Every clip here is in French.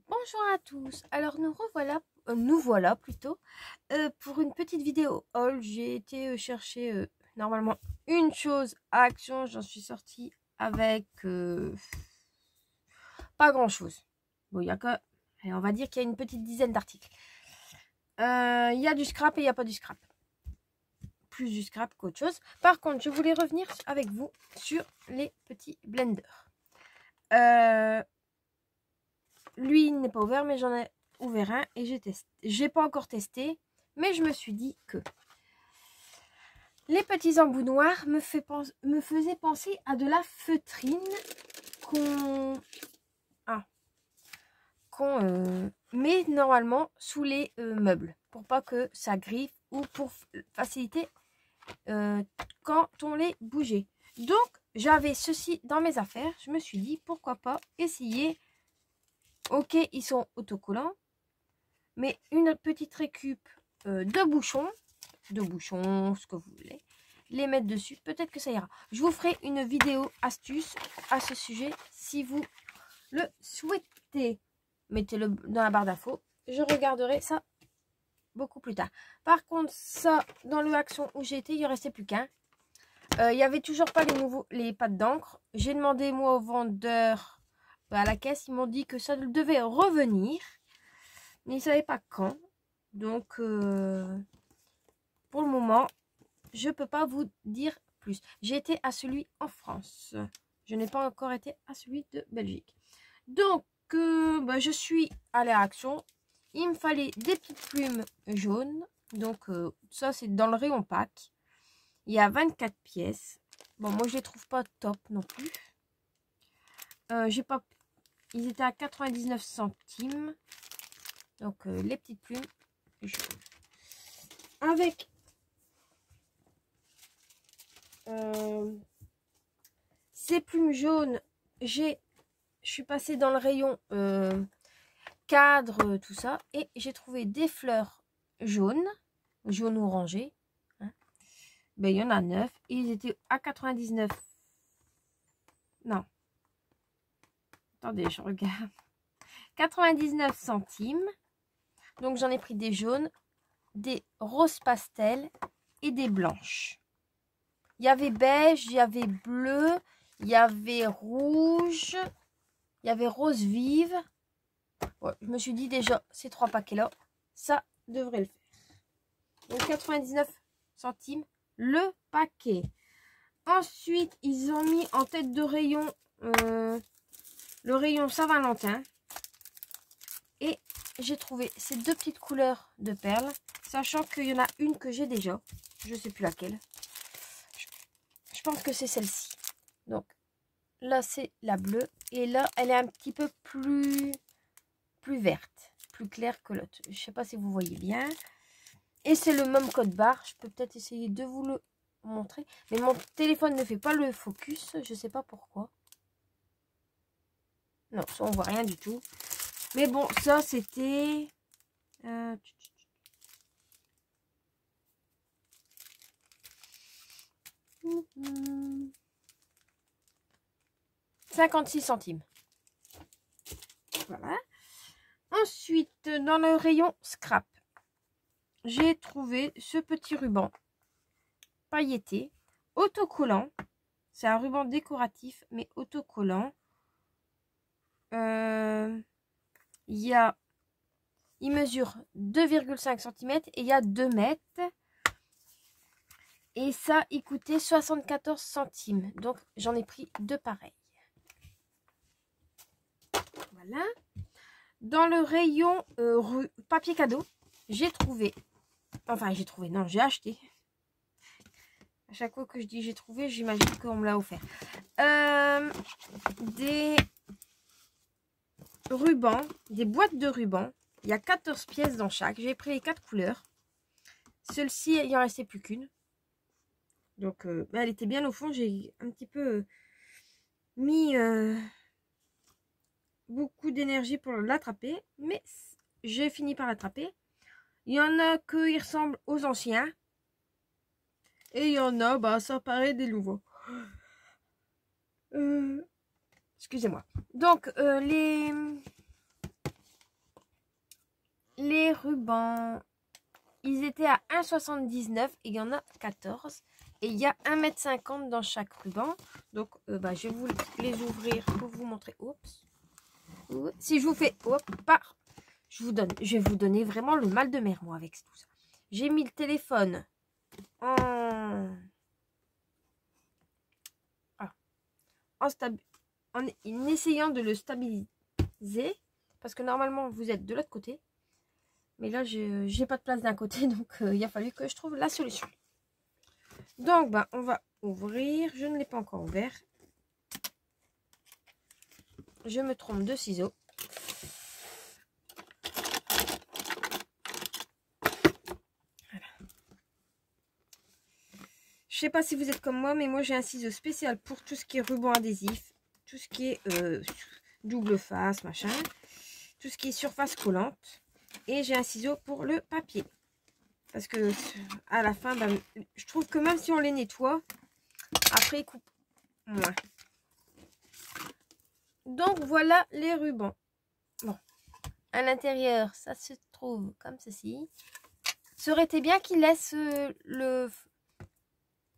Bonjour à tous. Alors nous voilà plutôt pour une petite vidéo haul. J'ai été chercher normalement une chose à Action. J'en suis sortie avec pas grand chose. Bon, il y a que, allez, on va dire qu'il y a une petite dizaine d'articles. Il y a du scrap et il n'y a pas du scrap. Plus du scrap qu'autre chose. Par contre, je voulais revenir avec vous sur les petits blenders. Lui, il n'est pas ouvert, mais j'en ai ouvert un et j'ai testé. J'ai pas encore testé, mais je me suis dit que les petits embouts noirs me faisaient penser à de la feutrine qu'on met normalement sous les meubles pour pas que ça griffe ou pour faciliter quand on les bougeait. Donc, j'avais ceci dans mes affaires. Je me suis dit, pourquoi pas essayer. Ok, ils sont autocollants, mais une petite récup de bouchons, ce que vous voulez, les mettre dessus, peut-être que ça ira. Je vous ferai une vidéo astuce à ce sujet si vous le souhaitez. Mettez-le dans la barre d'infos. Je regarderai ça beaucoup plus tard. Par contre, ça, dans le Action où j'ai été, il ne restait plus qu'un. Il n'y avait toujours pas les pattes d'encre. J'ai demandé, moi, au vendeur à la caisse. Ils m'ont dit que ça devait revenir. Mais ils ne savaient pas quand. Donc, pour le moment, je ne peux pas vous dire plus. J'ai été à celui en France. Je n'ai pas encore été à celui de Belgique. Donc, je suis allée à Action. Il me fallait des petites plumes jaunes. Donc, ça, c'est dans le rayon pack. Il y a 24 pièces. Bon, moi, je les trouve pas top non plus. Ils étaient à 99 centimes. Donc, les petites plumes jaunes. Avec ces plumes jaunes, je suis passée dans le rayon cadre, tout ça. Et j'ai trouvé des fleurs jaunes, jaune orangé. Ben, il y en a 9. Et ils étaient à 99. Non. Attendez, je regarde. 99 centimes. Donc, j'en ai pris des jaunes, des roses pastel et des blanches. Il y avait beige, il y avait bleu, il y avait rouge, il y avait rose vive. Ouais, je me suis dit déjà, ces 3 paquets-là, ça devrait le faire. Donc, 99 centimes le paquet. Ensuite, ils ont mis en tête de rayon le rayon Saint-Valentin. Et j'ai trouvé ces 2 petites couleurs de perles. Sachant qu'il y en a une que j'ai déjà. Je ne sais plus laquelle. Je pense que c'est celle-ci. Donc, là, c'est la bleue. Et là, elle est un petit peu plus verte. Plus claire que l'autre. Je ne sais pas si vous voyez bien. Et c'est le même code barre. Je peux peut-être essayer de vous le montrer. Mais mon téléphone ne fait pas le focus. Je ne sais pas pourquoi. Non, ça, on voit rien du tout. Mais bon, ça, c'était... 56 centimes. Voilà. Ensuite, dans le rayon scrap, j'ai trouvé ce petit ruban pailleté, autocollant. C'est un ruban décoratif, mais autocollant. Il mesure 2,5 cm et il y a 2 mètres. Et ça, il coûtait 74 centimes. Donc, j'en ai pris 2 pareils. Voilà. Dans le rayon papier cadeau, j'ai trouvé... Enfin, non, j'ai acheté. À chaque fois que je dis j'ai trouvé, j'imagine qu'on me l'a offert. Des rubans, des boîtes de rubans. Il y a 14 pièces dans chaque. J'ai pris les 4 couleurs. Celle-ci, il n'y en restait plus qu'une. Donc, elle était bien au fond. J'ai un petit peu mis beaucoup d'énergie pour l'attraper. Mais j'ai fini par l'attraper. Il y en a qui ressemblent aux anciens. Et il y en a, ça paraît des nouveaux. Excusez-moi. Donc, les rubans. Ils étaient à 1,79 et il y en a 14. Et il y a 1,50 m dans chaque ruban. Donc, je vais vous les ouvrir pour vous montrer. Oups. Si je vous fais... Hop, je vais vous donner vraiment le mal de mer, moi, avec tout ça. J'ai mis le téléphone en essayant de le stabiliser. Parce que normalement, vous êtes de l'autre côté. Mais là, j'ai pas de place d'un côté. Donc, il a fallu que je trouve la solution. Donc, on va ouvrir. Je ne l'ai pas encore ouvert. Je me trompe de ciseaux. Voilà. Je sais pas si vous êtes comme moi, mais moi, j'ai un ciseau spécial pour tout ce qui est ruban adhésif. Tout ce qui est double face, machin. Tout ce qui est surface collante. Et j'ai un ciseau pour le papier. Parce que à la fin, je trouve que même si on les nettoie, après ils coupent moins. Donc voilà les rubans. Bon, à l'intérieur, ça se trouve comme ceci. Ça aurait été bien qu'ils laissent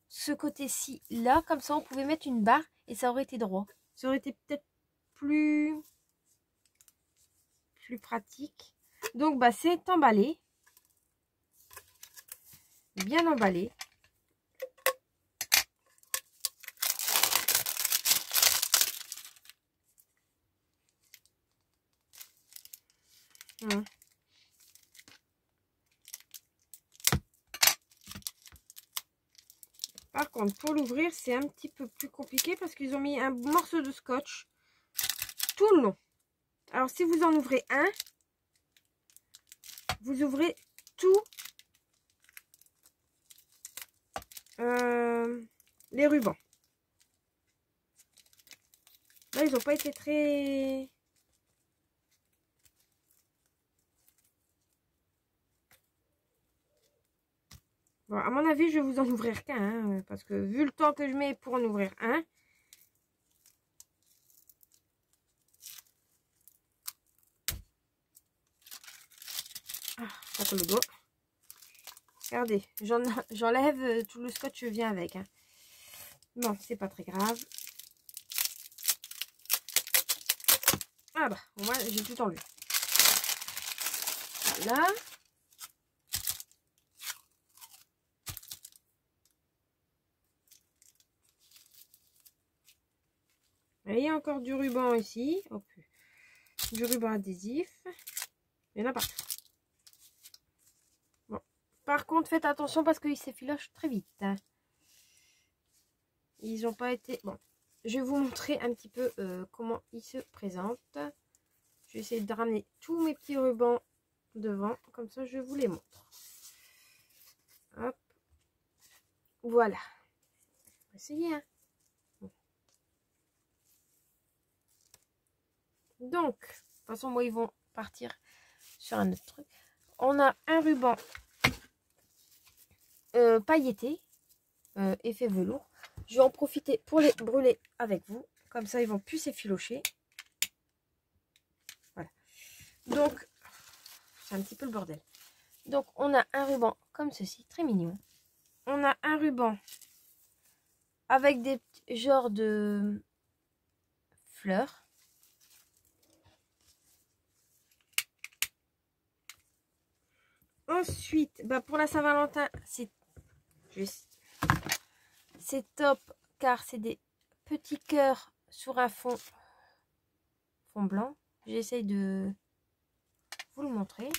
ce côté-ci là, comme ça on pouvait mettre une barre et ça aurait été droit. Ça aurait été peut-être plus pratique. Donc c'est emballé. Bien emballé. Par contre, pour l'ouvrir, c'est un petit peu plus compliqué parce qu'ils ont mis un morceau de scotch tout le long. Alors, si vous en ouvrez un, vous ouvrez tous les rubans. Là, ils n'ont pas été très... Bon, à mon avis, je vais vous en ouvrir qu'un, parce que vu le temps que je mets pour en ouvrir un, ça colle le dos. Regardez, j'enlève tout le scotch vient avec. Bon, c'est pas très grave. Ah au moins, j'ai tout enlevé. Voilà. Et il y a encore du ruban ici. Hop. Du ruban adhésif. Il y en a partout. Bon. Par contre, faites attention parce qu'ils s'effilochent très vite. Ils n'ont pas été... Bon. Je vais vous montrer un petit peu comment ils se présentent. Je vais essayer de ramener tous mes petits rubans devant. Comme ça, je vous les montre. Hop. Voilà. On va essayer, Bon. Donc, de toute façon, moi, ils vont partir sur un autre truc. On a un ruban pailleté, effet velours. Je vais en profiter pour les brûler avec vous. Comme ça, ils vont plus s'effilocher. Voilà. Donc, c'est un petit peu le bordel. Donc, on a un ruban comme ceci, très mignon. On a un ruban avec des genres de fleurs. Ensuite, pour la Saint-Valentin, c'est top car c'est des petits cœurs sur un fond blanc. J'essaye de vous le montrer.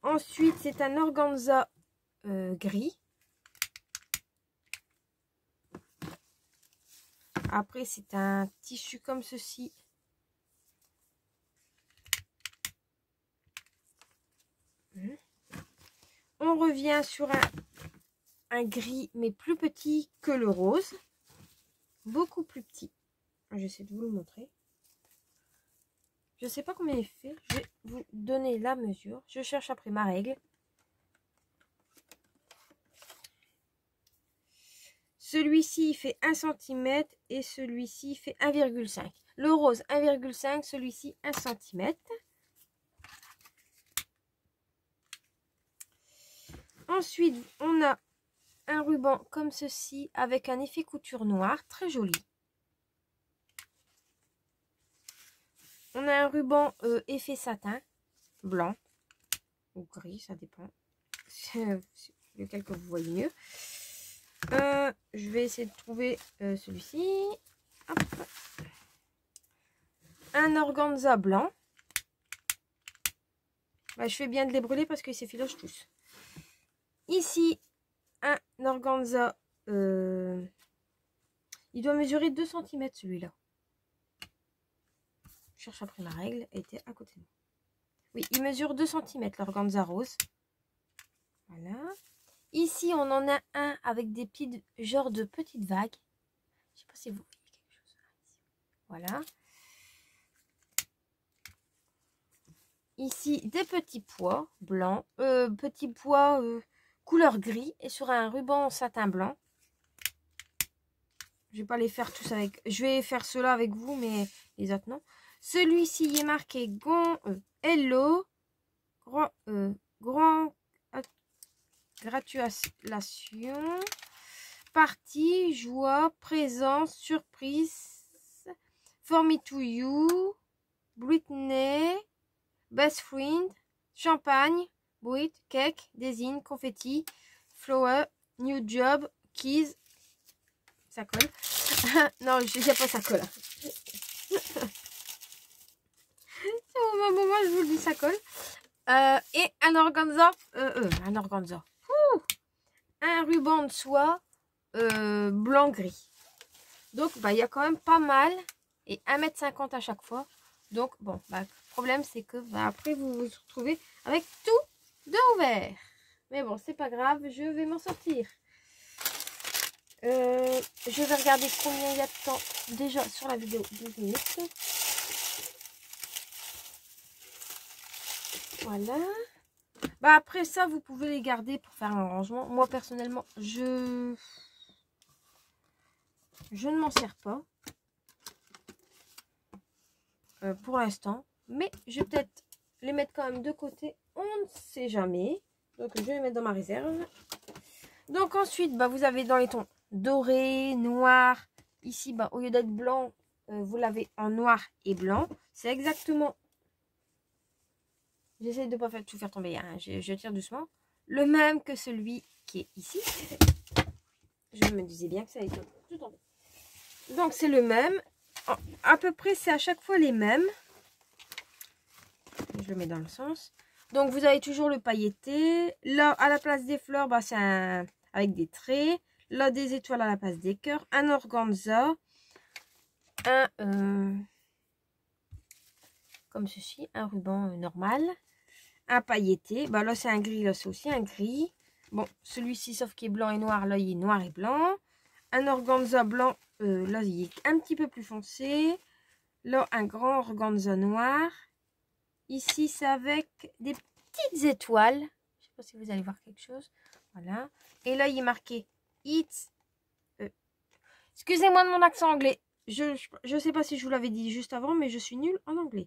Ensuite, c'est un organza gris. Après, c'est un tissu comme ceci. On revient sur un gris, mais plus petit que le rose. Beaucoup plus petit. J'essaie de vous le montrer. Je ne sais pas combien il fait. Je vais vous donner la mesure. Je cherche après ma règle. Celui-ci fait 1 cm et celui-ci fait 1,5. Le rose 1,5, celui-ci 1 cm. Ensuite, on a un ruban comme ceci avec un effet couture noir, très joli. On a un ruban effet satin, blanc ou gris, ça dépend. C'est lequel que vous voyez mieux. Je vais essayer de trouver celui-ci. Un organza blanc. Bah, je fais bien de les brûler parce que c'est filoche tous. Ici, un organza. Il doit mesurer 2 cm celui-là. Je cherche après ma règle. Elle était à côté de moi. Oui, il mesure 2 cm l'organza rose. Voilà. Ici, on en a un avec des petites, genre de petites vagues. Je sais pas si vous voyez quelque chose. Voilà. Ici, des petits pois blancs, petits pois couleur gris et sur un ruban satin blanc. Je vais pas les faire tous avec. Je vais faire ceux-là avec vous, mais les autres non. Celui-ci est marqué Hello, grand gratulation, partie, joie, présence, surprise, for me to you, Britney. Best friend, champagne, bruit, cake, désigne, confetti, flower, new job, keys. Ça colle. Non, je sais pas ça colle. Au moment je vous le dis, ça colle. Et un organza. Un organza. Un ruban de soie blanc-gris. Donc, bah, il y a quand même pas mal. Et 1,50 m à chaque fois. Donc, bon, bah, le problème, c'est que bah, après, vous vous retrouvez avec tout de ouvert. Mais bon, c'est pas grave, je vais m'en sortir. Je vais regarder combien il y a de temps déjà sur la vidéo. 12 minutes. Voilà. Bah, après ça, vous pouvez les garder pour faire un rangement. Moi, personnellement, je ne m'en sers pas. Pour l'instant, mais je vais peut-être les mettre quand même de côté, on ne sait jamais, donc je vais les mettre dans ma réserve. Donc ensuite, bah, vous avez dans les tons doré, noir, ici bah, au lieu d'être blanc, vous l'avez en noir et blanc, c'est exactement, j'essaie de ne pas tout faire tomber, hein. Je tire doucement, le même que celui qui est ici. Je me disais bien que ça allait tout tomber. Donc c'est le même. À peu près, c'est à chaque fois les mêmes. Je le mets dans le sens. Donc, vous avez toujours le pailleté. Là, à la place des fleurs, bah, c'est avec des traits. Là, des étoiles à la place des cœurs. Un organza. Comme ceci. Un ruban normal. Un pailleté. Bah, là, c'est un gris. Là, c'est aussi un gris. Bon, celui-ci, sauf qu'il est blanc et noir. Là, il est noir et blanc. Un organza blanc. Là, il est un petit peu plus foncé. Là, un grand organza noir. Ici, c'est avec des petites étoiles. Je ne sais pas si vous allez voir quelque chose. Voilà. Et là, il est marqué It's. Excusez-moi de mon accent anglais. Je ne sais pas si je vous l'avais dit juste avant, mais je suis nulle en anglais.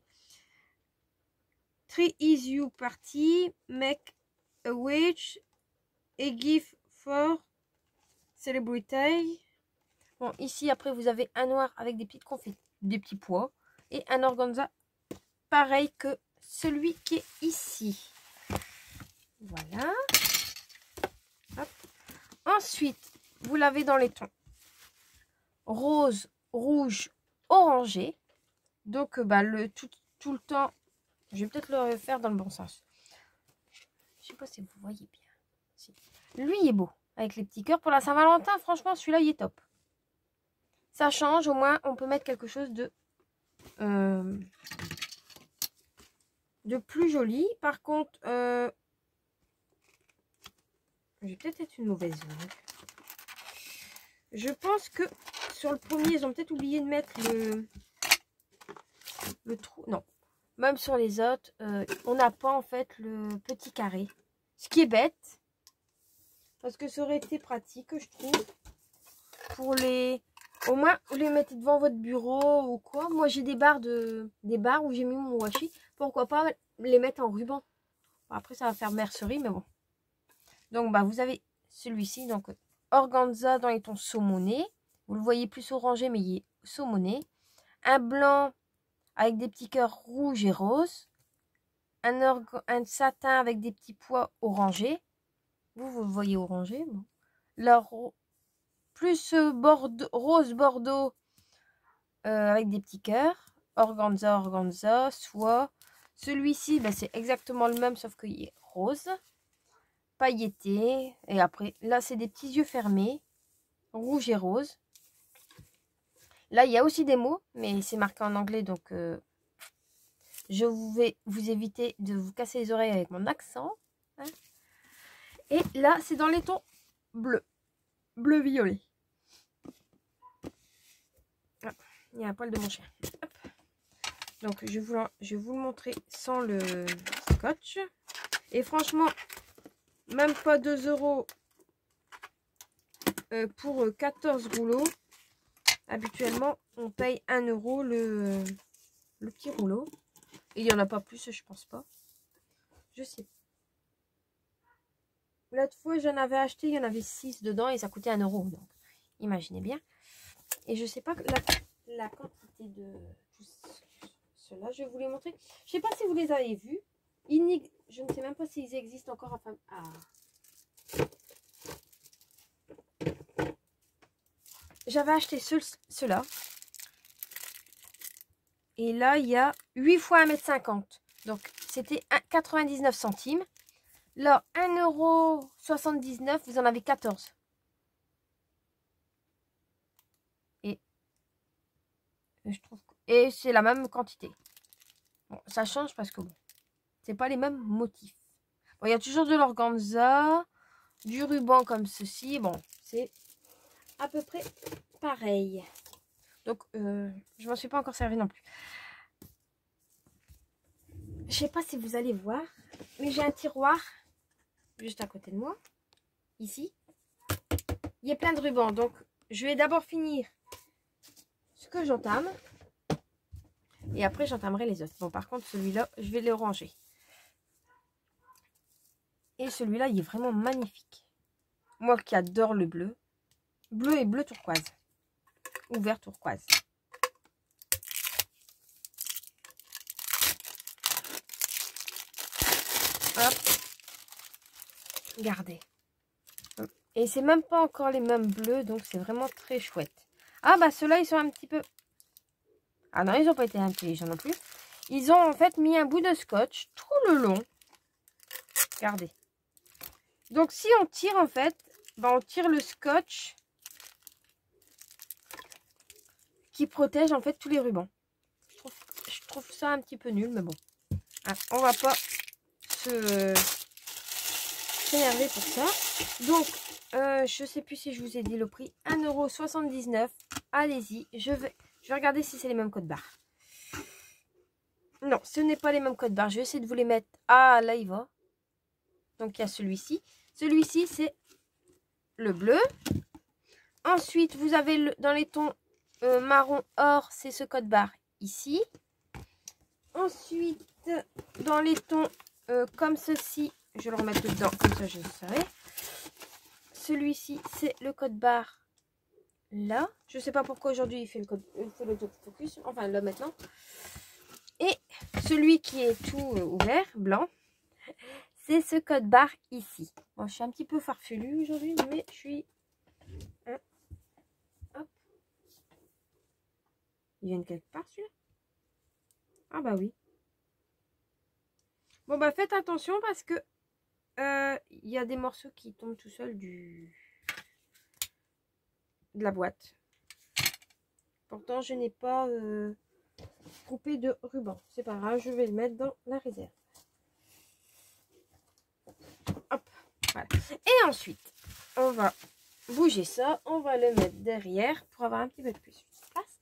Three is you party. Make a wish. A gift for celebrity. Bon, ici, après, vous avez un noir avec des petites confettis, des petits pois. Et un organza pareil que celui qui est ici. Voilà. Hop. Ensuite, vous l'avez dans les tons rose, rouge, orangé. Donc, bah, tout le temps, je vais peut-être le faire dans le bon sens. Je sais pas si vous voyez bien. Si. Lui, il est beau. Avec les petits cœurs. Pour la Saint-Valentin, franchement, celui-là, il est top. Ça change. Au moins, on peut mettre quelque chose de plus joli. Par contre, j'ai peut-être été une mauvaise langue. Je pense que sur le premier, ils ont peut-être oublié de mettre le trou. Non, même sur les autres, on n'a pas en fait le petit carré. Ce qui est bête. Parce que ça aurait été pratique, je trouve. Pour les... Au moins, vous les mettez devant votre bureau ou quoi. Moi, j'ai des barres où j'ai mis mon washi. Pourquoi pas les mettre en ruban. Bon, après, ça va faire mercerie, mais bon. Donc, bah, vous avez celui-ci, donc organza dans les tons saumonés. Vous le voyez plus orangé, mais il est saumoné. Un blanc avec des petits cœurs rouges et roses. Un satin avec des petits pois orangés. Vous le voyez orangé. Bon. Là, plus rose bordeaux avec des petits cœurs. Organza, soit. Celui-ci, bah, c'est exactement le même, sauf qu'il est rose. Pailleté. Et après, là, c'est des petits yeux fermés. Rouge et rose. Là, il y a aussi des mots, mais c'est marqué en anglais, donc je vais vous éviter de vous casser les oreilles avec mon accent. Hein. Et là, c'est dans les tons bleus. Bleu-violet. Ah, il y a un poil de mon chien. Hop. Donc, je vais vous le montrer sans le scotch. Et franchement, même pas 2 € pour 14 rouleaux. Habituellement, on paye 1 € le petit rouleau. Et il n'y en a pas plus, je pense pas. Je sais. L'autre fois, j'en avais acheté, il y en avait 6 dedans et ça coûtait 1 €. Donc, imaginez bien. Et je sais pas la quantité de tout cela. Je vais vous les montrer. Je sais pas si vous les avez vus. Je ne sais même pas s'ils existent encore. Enfin, j'avais acheté ceux-là. Et là, il y a 8 fois 1,50 m. Donc, c'était 99 centimes. Là, 1,79 €, vous en avez 14. Et je trouve et c'est la même quantité. Bon, ça change parce que bon, c'est pas les mêmes motifs. Bon, il y a toujours de l'organza, du ruban comme ceci. Bon, c'est à peu près pareil. Donc, je m'en suis pas encore servi non plus. Je sais pas si vous allez voir, mais j'ai un tiroir juste à côté de moi, ici. Il y a plein de rubans, donc je vais d'abord finir ce que j'entame. Et après, j'entamerai les autres. Bon, par contre, celui-là, je vais le ranger. Et celui-là, il est vraiment magnifique. Moi qui adore le bleu. Bleu et bleu turquoise. Ou vert turquoise. Hop. Regardez. Et c'est même pas encore les mêmes bleus, donc c'est vraiment très chouette. Ah bah ceux-là, ils sont un petit peu... Ah non, ils n'ont pas été intelligents non plus. Ils ont en fait mis un bout de scotch tout le long. Regardez. Donc si on tire en fait, bah, on tire le scotch qui protège en fait tous les rubans. Je trouve ça un petit peu nul, mais bon. Ah, on va pas s'énerver pour ça. Donc, je sais plus si je vous ai dit le prix. 1,79 €. Allez-y. Je vais regarder si c'est les mêmes codes barres. Non, ce n'est pas les mêmes codes barres. Je vais essayer de vous les mettre. Ah, là, il va. Donc, il y a celui-ci. Celui-ci, c'est le bleu. Ensuite, vous avez dans les tons marron or, c'est ce code barre ici. Ensuite, dans les tons comme ceci, je vais le remettre dedans, comme ça je le saurai. Celui-ci, c'est le code barre là. Je ne sais pas pourquoi aujourd'hui il fait l'autofocus. Enfin, là maintenant. Et celui qui est tout ouvert, blanc, c'est ce code barre ici. Bon, je suis un petit peu farfelue aujourd'hui, mais je suis... Hop. Il vient de quelque part celui-là? Ah bah oui. Bon bah faites attention parce que il y a des morceaux qui tombent tout seuls de la boîte. Pourtant je n'ai pas coupé de ruban. C'est pas grave, je vais le mettre dans la réserve. Hop, voilà. Et ensuite, on va bouger ça. On va le mettre derrière pour avoir un petit peu plus d'espace.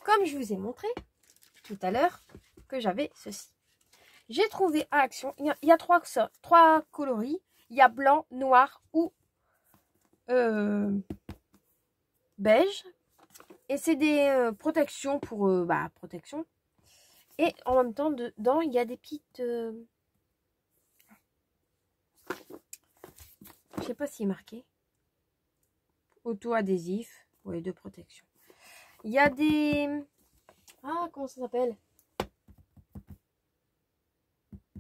Comme je vous ai montré tout à l'heure que j'avais ceci. J'ai trouvé à Action, il y a trois coloris. Il y a blanc, noir ou beige. Et c'est des protections pour protection. Et en même temps, dedans, il y a des petites... Je sais pas s'il est marqué. Auto-adhésif. Oui, de protection. Il y a des... Ah, comment ça s'appelle?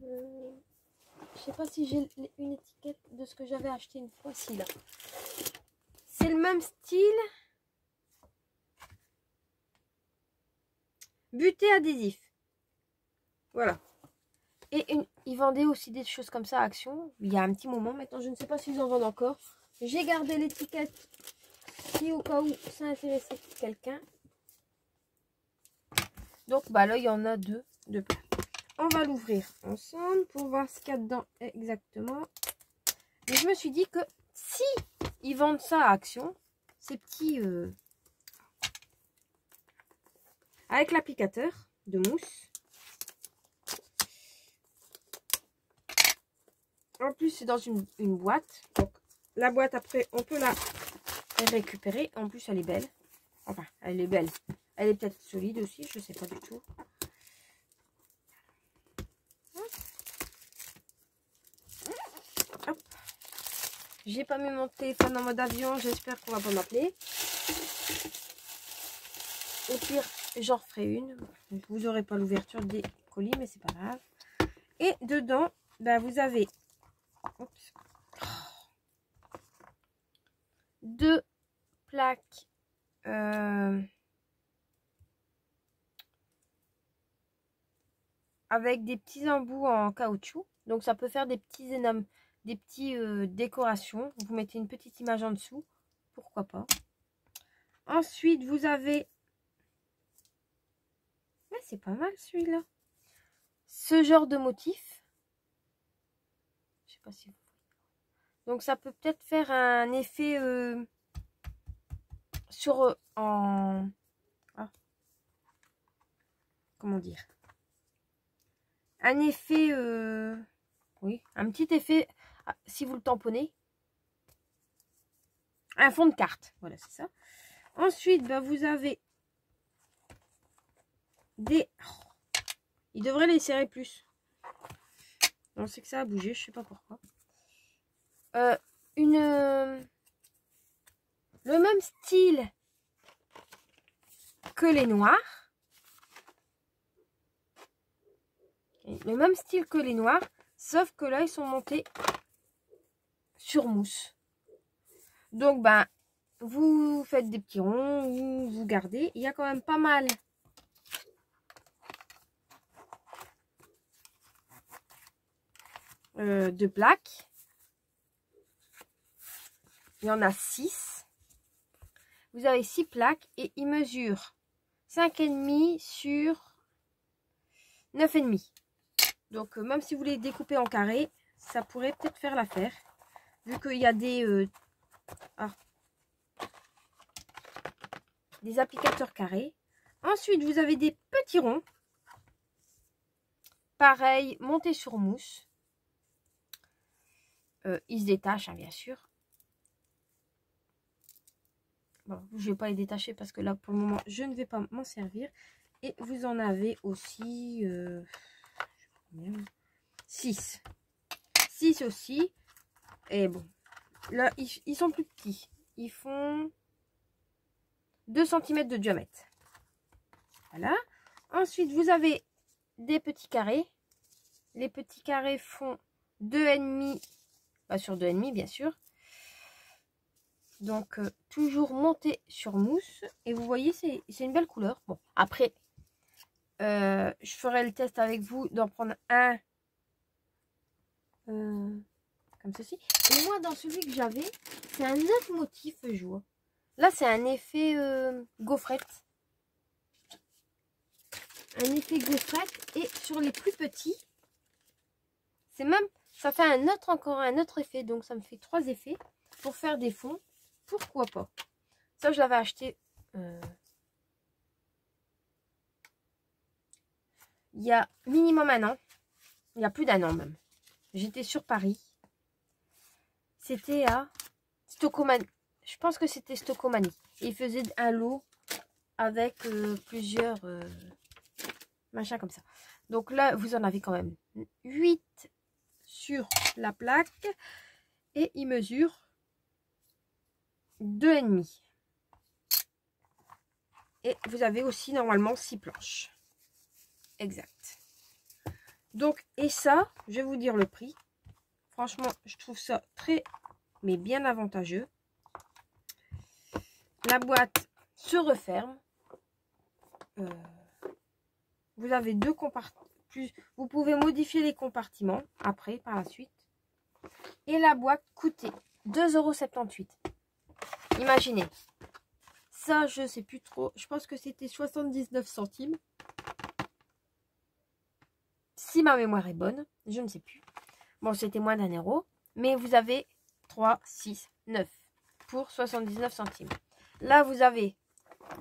Je sais pas si j'ai une étiquette de ce que j'avais acheté une fois. Si, là. C'est le même style. Buté adhésif. Voilà. Et ils vendaient aussi des choses comme ça à Action. Il y a un petit moment. Maintenant, je ne sais pas s'ils en vendent encore. J'ai gardé l'étiquette si au cas où ça intéressait quelqu'un. Donc, bah là, il y en a deux de plats. On va l'ouvrir ensemble pour voir ce qu'il y a dedans exactement. Mais je me suis dit que si ils vendent ça à Action, ces petits... avec l'applicateur de mousse. En plus, c'est dans une boîte. Donc, la boîte, après, on peut la récupérer. En plus, elle est belle. Enfin, elle est belle. Elle est peut-être solide aussi, je ne sais pas du tout. Hop. J'ai pas mis mon téléphone en mode avion, j'espère qu'on va pas m'appeler. Au pire, j'en referai une. Vous n'aurez pas l'ouverture des colis, mais c'est pas grave. Et dedans, bah, vous avez deux plaques avec des petits embouts en caoutchouc. Donc ça peut faire des petits énormes, des petits décorations. Vous mettez une petite image en dessous, pourquoi pas. Ensuite, vous avez... Mais c'est pas mal celui-là. Ce genre de motif. Je sais pas si vous... Donc ça peut peut-être faire un effet sur en... Ah. Comment dire? Un effet... Oui, un petit effet, si vous le tamponnez. Un fond de carte, voilà, c'est ça. Ensuite, bah, vous avez des... Oh, il devrait les serrer plus. On sait que ça a bougé, je sais pas pourquoi. Le même style que les noirs. Le même style que les noirs, sauf que là, ils sont montés sur mousse. Donc, ben, vous faites des petits ronds ou vous gardez. Il y a quand même pas mal de plaques. Il y en a 6. Vous avez 6 plaques et ils mesurent 5,5 sur 9,5. Donc, même si vous les découpez en carré, ça pourrait peut-être faire l'affaire. Vu qu'il y a des applicateurs carrés. Ensuite, vous avez des petits ronds. Pareil, montés sur mousse. Ils se détachent, hein, bien sûr. Bon, je ne vais pas les détacher parce que là, pour le moment, je ne vais pas m'en servir. Et vous en avez aussi 6. 6 aussi. Et bon, là, ils sont plus petits. Ils font 2 cm de diamètre. Voilà. Ensuite, vous avez des petits carrés. Les petits carrés font 2,5 sur 2,5 bien sûr. Donc, toujours monté sur mousse. Et vous voyez, c'est une belle couleur. Bon, après, je ferai le test avec vous d'en prendre un comme ceci. Et moi, dans celui que j'avais, c'est un autre motif, je vois. Là, c'est un effet gaufrette. Un effet gaufrette. Et sur les plus petits, c'est même... Ça fait encore un autre effet. Donc, ça me fait 3 effets pour faire des fonds. Pourquoi pas? Ça, je l'avais acheté il y a minimum un an. Il y a plus d'un an même. J'étais sur Paris. C'était à Stocomanie. Je pense que c'était Stocomanie. Et ils faisaient un lot avec plusieurs machins comme ça. Donc là, vous en avez quand même 8 sur la plaque. Et il mesure 2,5. Et vous avez aussi normalement 6 planches. Exact. Donc, et ça, je vais vous dire le prix. Franchement, je trouve ça très, mais bien avantageux. La boîte se referme. Vous avez deux compartiments. Vous pouvez modifier les compartiments après, par la suite. Et la boîte coûtait 2,78 €. Imaginez. Ça, je sais plus trop. Je pense que c'était 79 centimes. Si ma mémoire est bonne, je ne sais plus. Bon, c'était moins d'1 €. Mais vous avez 3, 6, 9 pour 79 centimes. Là, vous avez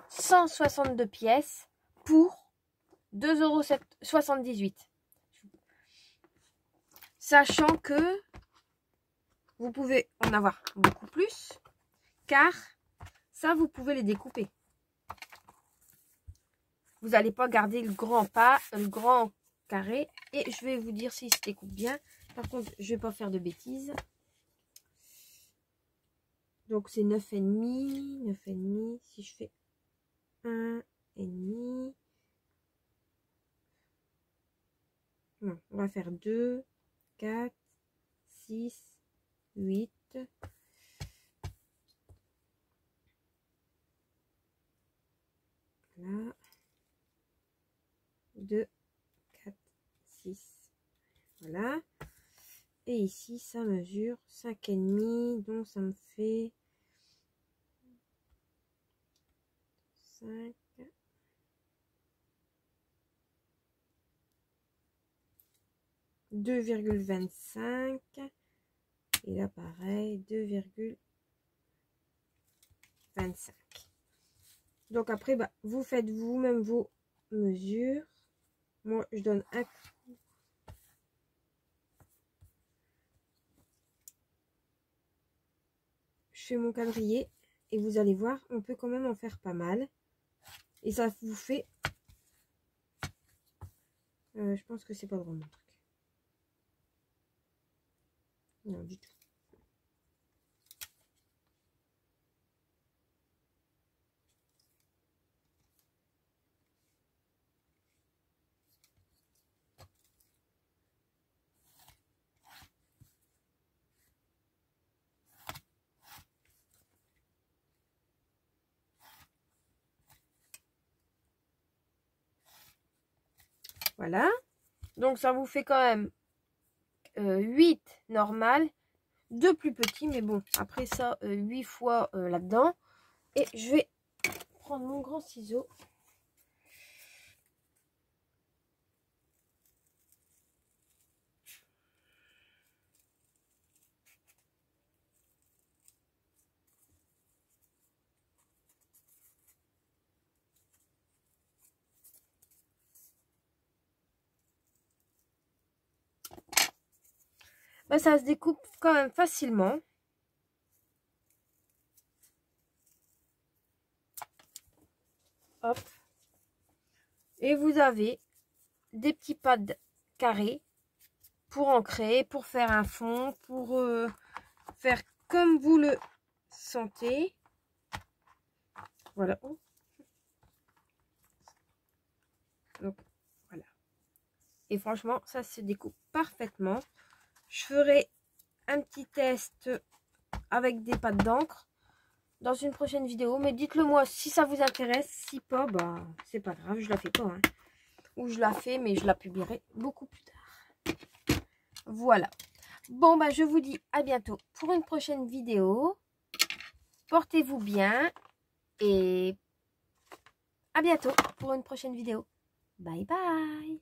162 pièces pour 2,78 €. Sachant que vous pouvez en avoir beaucoup plus, car ça, vous pouvez les découper. Vous n'allez pas garder le grand carré. Et je vais vous dire s'il se découpe bien. Par contre, je ne vais pas faire de bêtises. Donc, c'est 9,5. 9,5. Si je fais 1,5. Non, on va faire 2, 4, 6, 8. Là. 2, 4, 6. Voilà. Et ici, ça mesure 5,5. Donc, ça me fait 5. 2,25. Et là, pareil, 2,25. Donc, après, bah, vous faites vous-même vos mesures. Moi, je donne un coup. Je fais mon quadrillé et vous allez voir, on peut quand même en faire pas mal. Et ça vous fait... je pense que c'est pas vraiment mon truc. Non, du tout. Voilà. Donc, ça vous fait quand même 8 normales, 2 plus petits. Mais bon, après ça, 8 fois là-dedans. Et je vais prendre mon grand ciseau. Bah, ça se découpe quand même facilement. Hop. Et vous avez des petits pads carrés pour ancrer, pour faire un fond, pour faire comme vous le sentez. Voilà. Donc, voilà. Et franchement, ça se découpe parfaitement. Je ferai un petit test avec des pâtes d'encre dans une prochaine vidéo. Mais dites-le moi si ça vous intéresse. Si pas, bah c'est pas grave, je la fais pas. Hein. Ou je la fais, mais je la publierai beaucoup plus tard. Voilà. Bon, bah je vous dis à bientôt pour une prochaine vidéo. Portez-vous bien. Et à bientôt pour une prochaine vidéo. Bye bye.